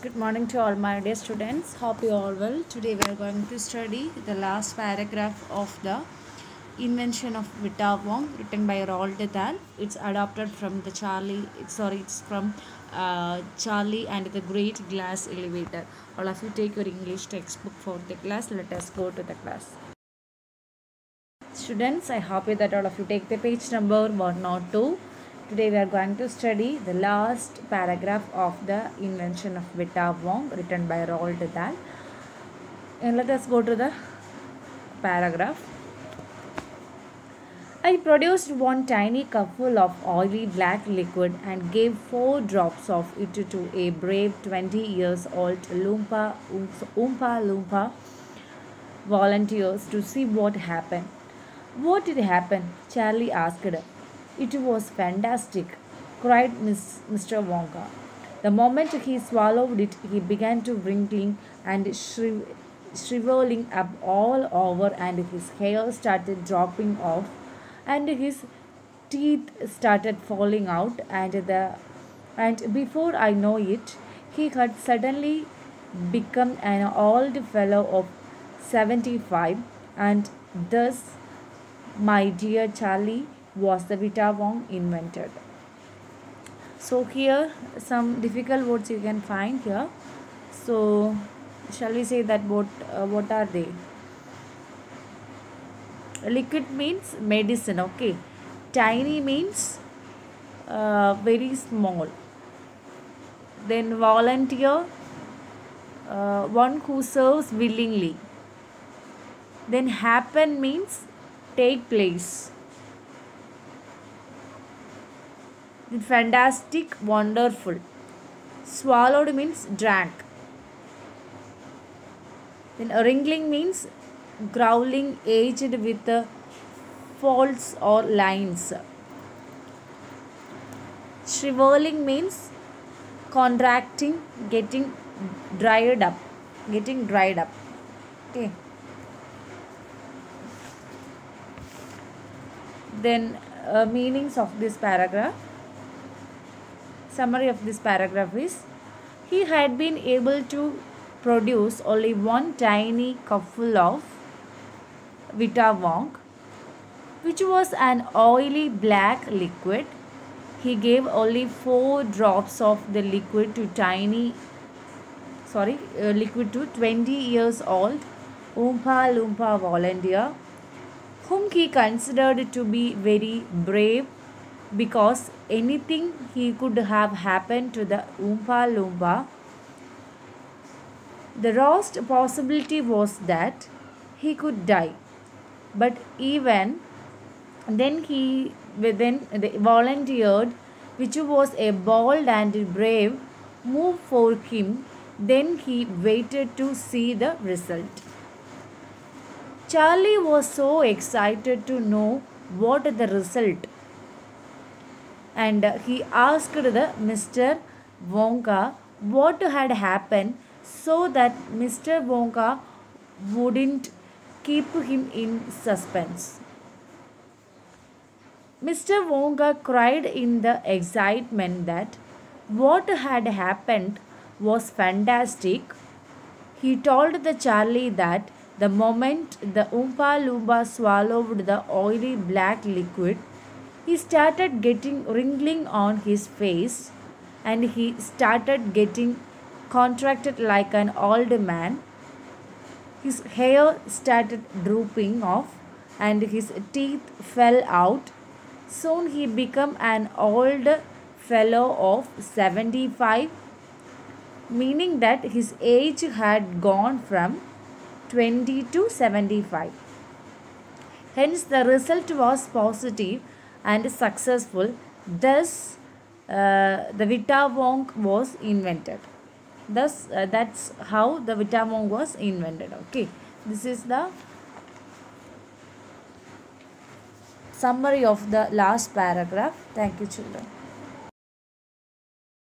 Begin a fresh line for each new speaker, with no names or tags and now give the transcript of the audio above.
Good morning to all my dear students. Hope you all well. Today we are going to study the last paragraph of the invention of Vita Wong, written by Roald Dahl. It's adapted from the it's from Charlie and the Great Glass Elevator. All of you take your English textbook for the class. Let us go to the class. Students, I hope that all of you take the page number 102. Today we are going to study the last paragraph of the invention of Vita Wong, written by Roald Dahl. And let us go to the paragraph. I produced one tiny cupful of oily black liquid and gave 4 drops of it to a brave 20 years old Oompa Loompa volunteers to see what happened. What did happen? Charlie asked. It was fantastic, cried Mr. Wonka. The moment he swallowed it, he began to wrinkling and shriveling up all over, and his hair started dropping off, and his teeth started falling out, and before I know it, he had suddenly become an old fellow of 75, and thus, my dear Charlie, was the Vita Wong invented. So here some difficult words you can find here. So shall we say that what are they? Liquid means medicine, okay. Tiny means very small. Then volunteer, one who serves willingly. Then happen means take place. Then fantastic, wonderful. Swallowed means drank. Then wrinkling means growling, aged with faults or lines. Shriveling means contracting, getting dried up. Okay. Then meanings of this paragraph. Summary of this paragraph is, he had been able to produce only one tiny cupful of Vita Wong, which was an oily black liquid. He gave only 4 drops of the liquid to 20 years old Oompa Loompa volunteer, whom he considered to be very brave, because anything he could have happened to the Oompa Loompa. The worst possibility was that he could die. But even then they volunteered, which was a bold and brave move for him. Then he waited to see the result. Charlie was so excited to know what the result, and he asked the Mr. Wonka what had happened, so that Mr. Wonka wouldn't keep him in suspense. Mr. Wonka cried in the excitement that what had happened was fantastic. He told the Charlie that the moment the Oompa Loompa swallowed the oily black liquid, he started getting wrinkling on his face, and he started getting contracted like an old man. His hair started drooping off, and his teeth fell out. Soon he became an old fellow of 75, meaning that his age had gone from 20 to 75. Hence, the result was positive and successful. Thus, the Vita Wong was invented. Thus, that's how the Vita Wong was invented. Okay, this is the summary of the last paragraph. Thank you, children.